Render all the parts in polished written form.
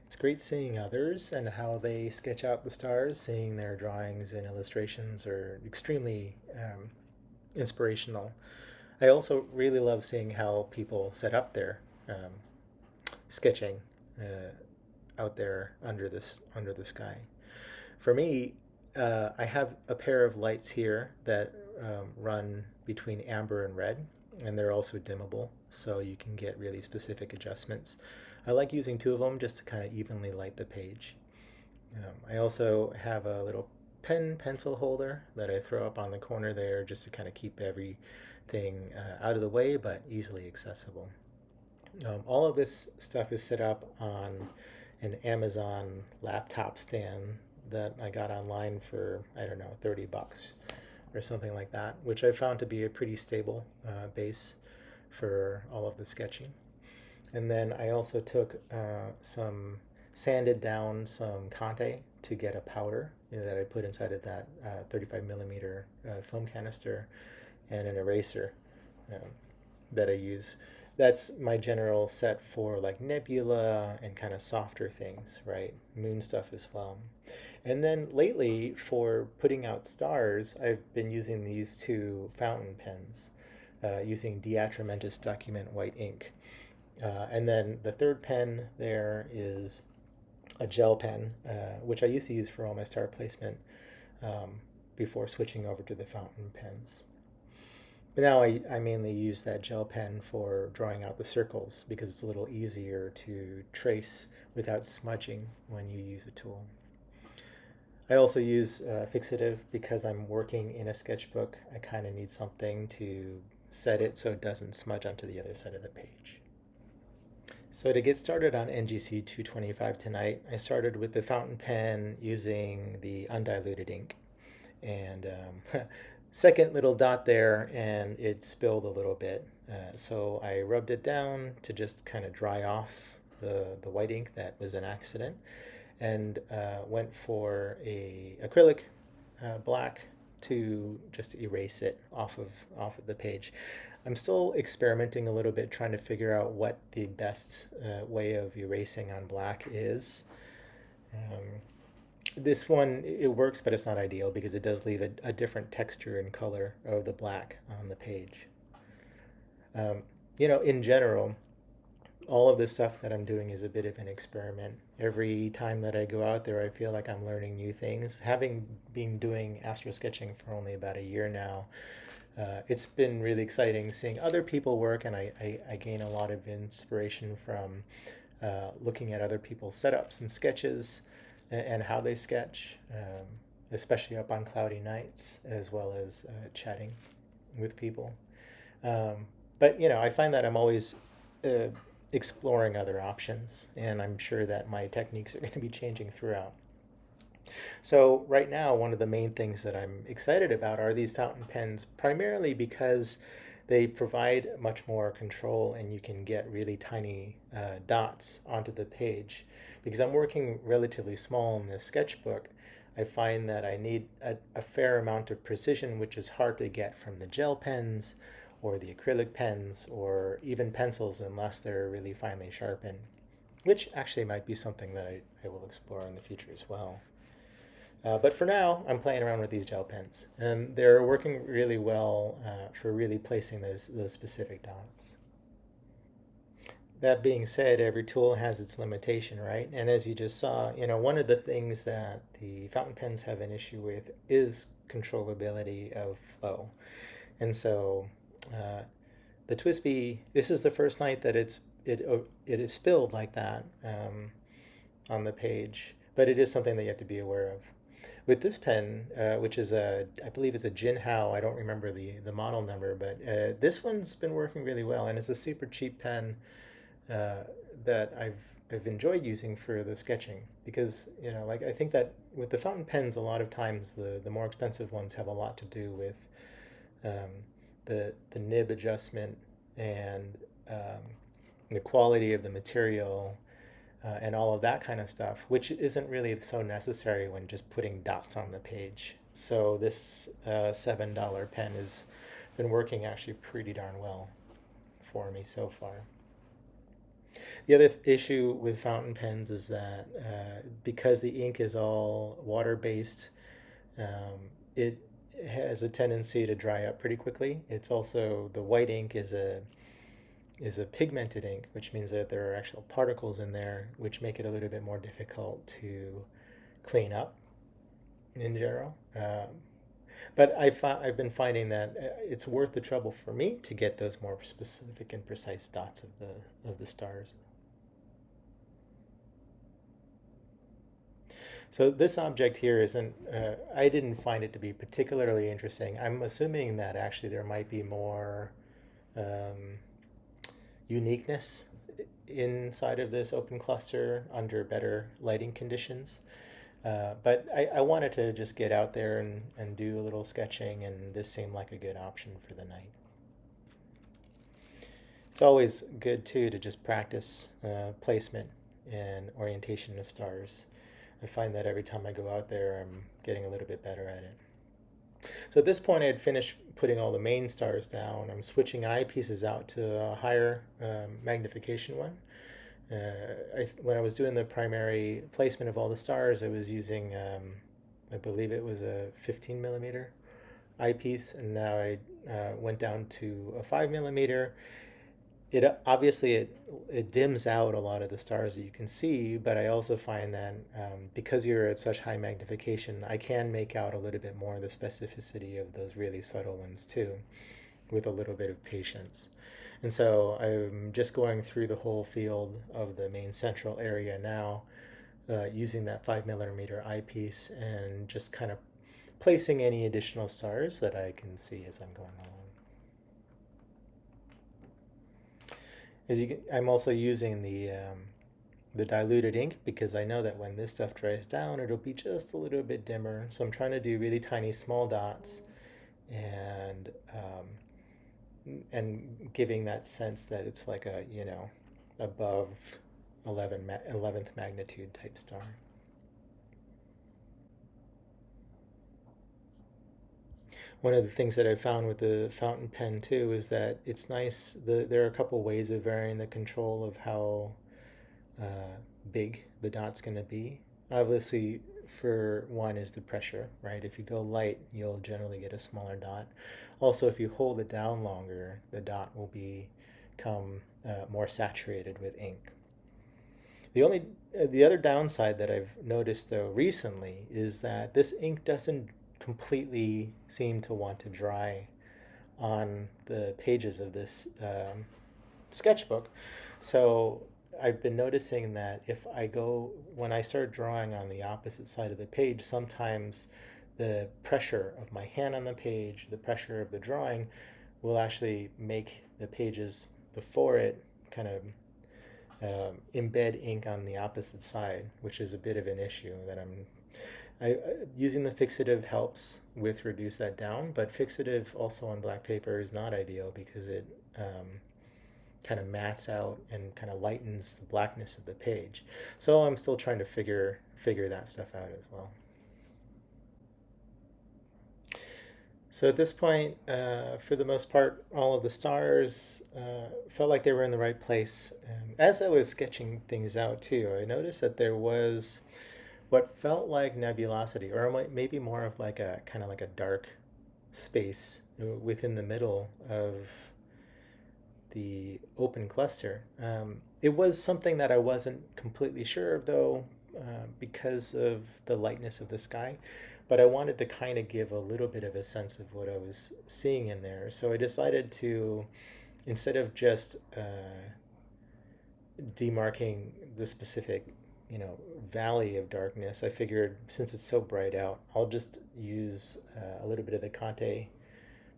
It's great seeing others and how they sketch out the stars. Seeing their drawings and illustrations are extremely inspirational. I also really love seeing how people set up their sketching uh, out there under the sky. For me, I have a pair of lights here that run between amber and red, and they're also dimmable, so you can get really specific adjustments. I like using two of them just to kind of evenly light the page. I also have a little pen pencil holder that I throw up on the corner there just to kind of keep everything out of the way but easily accessible. All of this stuff is set up on an Amazon laptop stand that I got online for, I don't know, 30 bucks or something like that, which I found to be a pretty stable base for all of the sketching. And then I also took sanded down some Conte to get a powder that I put inside of that 35 millimeter foam canister and an eraser um, that I use. That's my general set for like nebula and kind of softer things, right? Moon stuff as well. And then lately, for putting out stars, I've been using these two fountain pens, using Diatramentus Document White ink. And then the third pen there is a gel pen, which I used to use for all my star placement um, before switching over to the fountain pens. But now I mainly use that gel pen for drawing out the circles because it's a little easier to trace without smudging when you use a tool. I also use fixative because I'm working in a sketchbook. I kind of need something to set it so it doesn't smudge onto the other side of the page. So to get started on NGC 225 tonight, I started with the fountain pen using the undiluted ink. And second little dot there, and it spilled a little bit. So I rubbed it down to just kind of dry off the white ink that was an accident, and went for a acrylic black to just erase it off of the page. I'm still experimenting a little bit, trying to figure out what the best way of erasing on black is. Um, this one, it works, but it's not ideal because it does leave a different texture and color of the black on the page. Um, in general, all of this stuff that I'm doing is a bit of an experiment. Every time that I go out there, I feel like I'm learning new things. Having been doing astro sketching for only about a year now, it's been really exciting seeing other people work, and I gain a lot of inspiration from looking at other people's setups and sketches and how they sketch, especially up on cloudy nights, as well as chatting with people. Um, but I find that I'm always uh, exploring other options, and I'm sure that my techniques are going to be changing throughout. So right now, one of the main things that I'm excited about are these fountain pens, primarily because they provide much more control and you can get really tiny dots onto the page. Because I'm working relatively small in this sketchbook, I find that I need a fair amount of precision, which is hard to get from the gel pens or the acrylic pens or even pencils unless they're really finely sharpened, which actually might be something that I will explore in the future as well. But for now, I'm playing around with these gel pens, and they're working really well for really placing those specific dots. That being said, every tool has its limitation, right? And as you just saw, one of the things that the fountain pens have an issue with is controllability of flow. And so the Twisby, this is the first night that it is spilled like that on the page, but it is something that you have to be aware of. With this pen, which is I believe it's a Jinhao. I don't remember the model number, but this one's been working really well, and it's a super cheap pen uh, that I've enjoyed using for the sketching because like I think that with the fountain pens, a lot of times the more expensive ones have a lot to do with um, the nib adjustment and the quality of the material and all of that kind of stuff, which isn't really so necessary when just putting dots on the page. So this $7 pen has been working actually pretty darn well for me so far. The other issue with fountain pens is that because the ink is all water-based, it has a tendency to dry up pretty quickly. It's also the white ink is a pigmented ink, which means that there are actual particles in there, which make it a little bit more difficult to clean up in general. But I've been finding that it's worth the trouble for me to get those more specific and precise dots of the stars. So this object here isn't, I didn't find it to be particularly interesting. I'm assuming that actually there might be more um, uniqueness inside of this open cluster under better lighting conditions. But I wanted to just get out there and do a little sketching, and this seemed like a good option for the night. It's always good too to just practice placement and orientation of stars. I find that every time I go out there, I'm getting a little bit better at it. So at this point, I had finished putting all the main stars down. I'm switching eyepieces out to a higher magnification one. When I was doing the primary placement of all the stars, I was using, I believe it was a 15 millimeter eyepiece, and now I went down to a 5 millimeter. It obviously it dims out a lot of the stars that you can see, but I also find that because you're at such high magnification, I can make out a little bit more of the specificity of those really subtle ones too, with a little bit of patience. And so I'm just going through the whole field of the main central area now, using that 5 millimeter eyepiece and just kind of placing any additional stars that I can see as I'm going along. I'm also using the diluted ink because I know that when this stuff dries down, it'll be just a little bit dimmer. So I'm trying to do really tiny, small dots, and giving that sense that it's like a above 11th magnitude type star. One of the things that I found with the fountain pen too is that it's nice. There are a couple ways of varying the control of how big the dot's going to be. Obviously, for one is the pressure, right? If you go light, you'll generally get a smaller dot. Also, if you hold it down longer, the dot will become more saturated with ink. The other downside that I've noticed though recently is that this ink doesn't completely seem to want to dry on the pages of this sketchbook. So I've been noticing that when I start drawing on the opposite side of the page, sometimes the pressure of my hand on the page, the pressure of the drawing, will actually make the pages before it kind of embed ink on the opposite side, which is a bit of an issue that using the fixative helps with reduce that down, but fixative also on black paper is not ideal because it kind of mats out and kind of lightens the blackness of the page. So I'm still trying to figure that stuff out as well. So at this point, for the most part, all of the stars felt like they were in the right place. As I was sketching things out too, I noticed that there was what felt like nebulosity, or maybe more of like a kind of like a dark space within the middle of the open cluster. It was something that I wasn't completely sure of though, because of the lightness of the sky, but I wanted to kind of give a little bit of a sense of what I was seeing in there. So I decided to, instead of just demarking the specific valley of darkness, I figured since it's so bright out, I'll just use a little bit of the Conte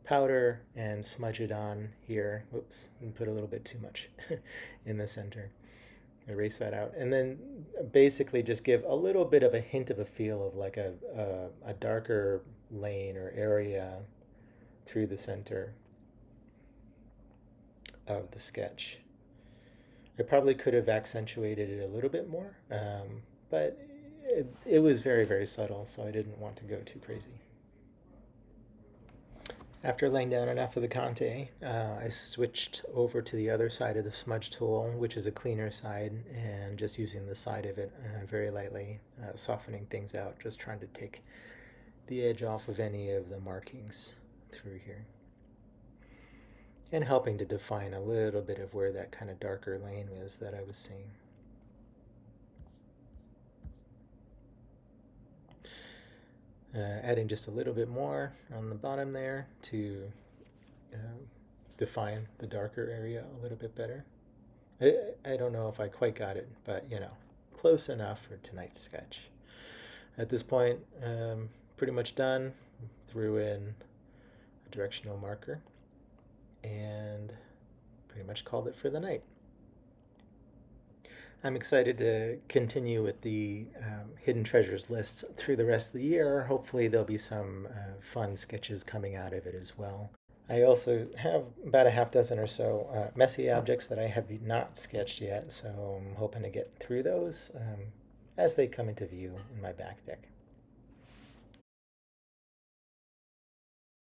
powder and smudge it on here. Whoops, and put a little bit too much in the center. Erase that out, and then basically just give a little bit of a hint of a feel of like a darker lane or area through the center of the sketch. I probably could have accentuated it a little bit more, but it was very, very subtle, so I didn't want to go too crazy. After laying down enough of the Conte, I switched over to the other side of the smudge tool, which is a cleaner side, and just using the side of it very lightly, softening things out, just trying to take the edge off of any of the markings through here. And helping to define a little bit of where that kind of darker lane was that I was seeing. Adding just a little bit more on the bottom there to uh, define the darker area a little bit better. I don't know if I quite got it, but close enough for tonight's sketch. At this point, pretty much done. Threw in a directional marker and pretty much called it for the night. I'm excited to continue with the hidden treasures lists through the rest of the year. Hopefully there'll be some fun sketches coming out of it as well. I also have about a half dozen or so messy objects that I have not sketched yet, so I'm hoping to get through those as they come into view in my back deck.